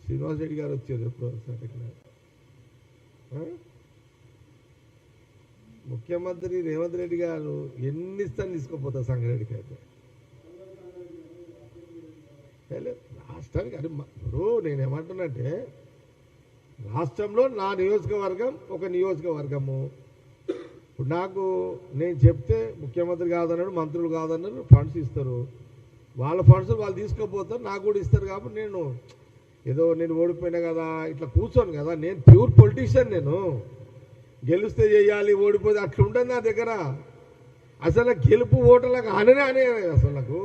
శ్రీనివాస్ రెడ్డి గారు వచ్చారు ఎప్పుడు ఇక్కడ ముఖ్యమంత్రి రేవంత్ రెడ్డి గారు ఎన్ని ఇస్తాను తీసుకోపోతారు సంగారెడ్డికి అయితే రాష్ట్రానికి అది ఇప్పుడు నేనేమంటున్నంటే రాష్ట్రంలో నా నియోజకవర్గం ఒక నియోజకవర్గము ఇప్పుడు నాకు నేను చెప్తే ముఖ్యమంత్రి కాదన్నాడు మంత్రులు కాదన్నారు ఫండ్స్ ఇస్తారు వాళ్ళ ఫండ్స్ వాళ్ళు తీసుకుపోతారు నాకు కూడా ఇస్తారు కాబట్టి నేను ఏదో నేను ఓడిపోయినా కదా ఇట్లా కూర్చోను కదా నేను ప్యూర్ పొలిటీషియన్ నేను గెలిస్తే చేయాలి ఓడిపోతే అట్లా ఉండదు నా దగ్గర అసలు గెలుపు ఓటర్లకు అనే అసలు నాకు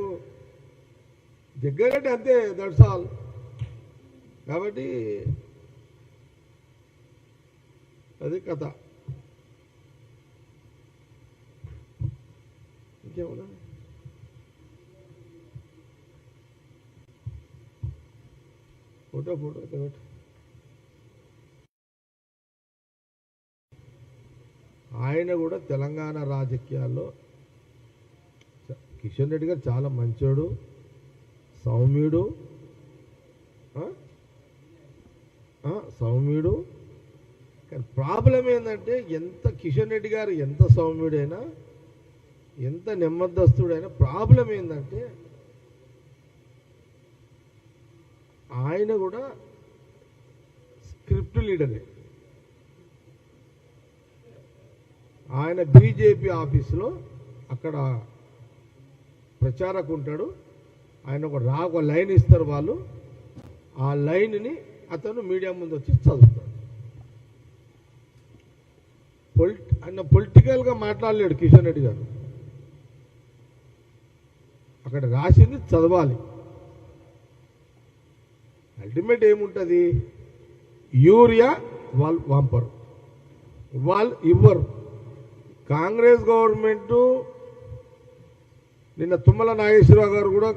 దగ్గరంటే అంతే దట్స్ ఆల్ కాబట్టి అది కథ ఇంకేమన్నా ఫోటో ఆయన కూడా తెలంగాణ రాజకీయాల్లో కిషన్ రెడ్డి గారు చాలా మంచోడు సౌమ్యుడు కానీ ప్రాబ్లం ఏంటంటే ఎంత కిషన్ రెడ్డి గారు ఎంత సౌమ్యుడైనా ఎంత నెమ్మదస్తుడైనా ప్రాబ్లం ఏంటంటే ఆయన కూడా స్క్రిప్ట్ లీడరే ఆయన బీజేపీ ఆఫీసులో అక్కడ ప్రచారకు ఉంటాడు ఆయన ఒక లైన్ ఇస్తారు వాళ్ళు ఆ లైన్ని అతను మీడియా ముందు వచ్చి చదువుతాడు ఆయన పొలిటికల్గా మాట్లాడలేడు కిషన్ రెడ్డి గారు అక్కడ రాసింది చదవాలి అల్టిమేట్ ఏముంటుంది యూరియా వాళ్ళు పంపరు వాళ్ళు ఇవ్వరు కాంగ్రెస్ గవర్నమెంట్ నిన్న తుమ్మల నాగేశ్వరరావు గారు కూడా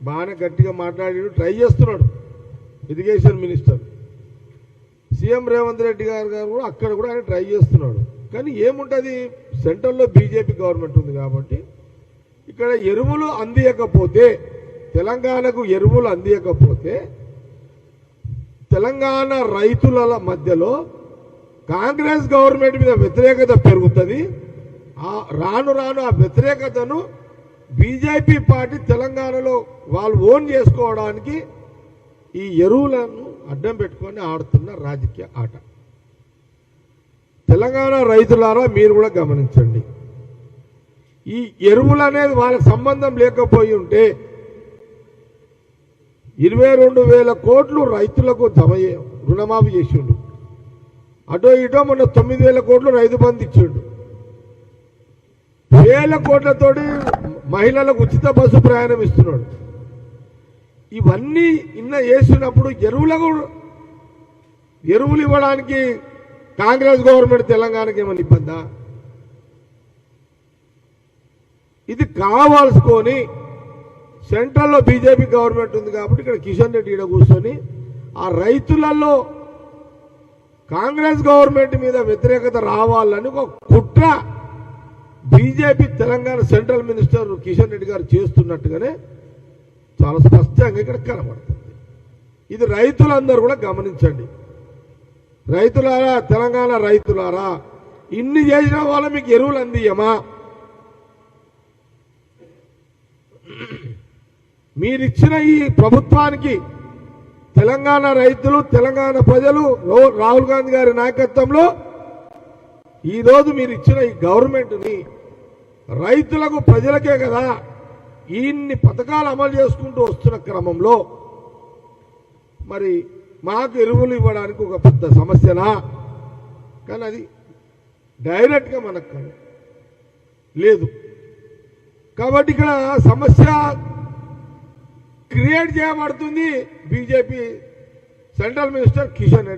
బాగానే గట్టిగా మాట్లాడి ట్రై చేస్తున్నాడు irrigation minister CM Revanth Reddy గారు కూడా అక్కడ కూడా ఆయన ట్రై చేస్తున్నాడు కానీ ఏముంటుంది సెంట్రల్లో బీజేపీ గవర్నమెంట్ ఉంది కాబట్టి ఇక్కడ ఎరువులు అందియకపోతే తెలంగాణకు ఎరువులు అందియకపోతే తెలంగాణ రైతుల మధ్యలో కాంగ్రెస్ గవర్నమెంట్ మీద వ్యతిరేకత పెరుగుతుంది రాను రాను ఆ వ్యతిరేకతను బీజేపీ పార్టీ తెలంగాణలో వాళ్ళు ఓన్ చేసుకోవడానికి ఈ ఎరువులను అడ్డం పెట్టుకొని ఆడుతున్న రాజకీయ ఆట తెలంగాణ రైతులారా మీరు కూడా గమనించండి ఈ ఎరువులు అనేది వాళ్ళకి సంబంధం లేకపోయి ఉంటే 22,000 కోట్లు రైతులకు రుణమాఫీ చేసిండు అటో ఇటో మొన్న 9,000 కోట్లు రైతు బంధు ఇచ్చిండు 1,000 కోట్లతోటి మహిళలకు ఉచిత బస్సు ప్రయాణం ఇస్తున్నాడు ఇవన్నీ వేసినప్పుడు ఎరువులు ఇవ్వడానికి కాంగ్రెస్ గవర్నమెంట్ తెలంగాణకి ఏమన్నా ఇబ్బందా ఇది కావాల్సుకొని సెంట్రల్లో బీజేపీ గవర్నమెంట్ ఉంది కాబట్టి ఇక్కడ కిషన్ రెడ్డి ఈడ కూర్చొని ఆ రైతులలో కాంగ్రెస్ గవర్నమెంట్ మీద వ్యతిరేకత రావాలని ఒక కుట్ర BJP Telangana central minister Kishan Reddy గారు చేస్తున్నట్టుగానే చాలా స్పష్టంగా ఇక్కడ కనబడుతుంది ఇది రైతులందరూ కూడా గమనించండి రైతులారా తెలంగాణ రైతులారా ఇన్ని చేసిన వాళ్ళ మీకు ఎరువులు అందియమా మీరిచ్చిన ఈ ప్రభుత్వానికి తెలంగాణ రైతులు తెలంగాణ ప్రజలు రాహుల్ గాంధీ గారి నాయకత్వంలో ఈరోజు మీరు ఇచ్చిన ఈ గవర్నమెంట్ని రైతులకు ప్రజలకే కదా ఇన్ని పథకాలు అమలు చేసుకుంటూ వస్తున్న క్రమంలో మరి మాకు ఎరువులు ఇవ్వడానికి ఒక పెద్ద సమస్యనా కానీ అది డైరెక్ట్గా మనకు లేదు కాబట్టి ఇక్కడ సమస్య క్రియేట్ చేయబడుతుంది BJP central minister Kishan Reddy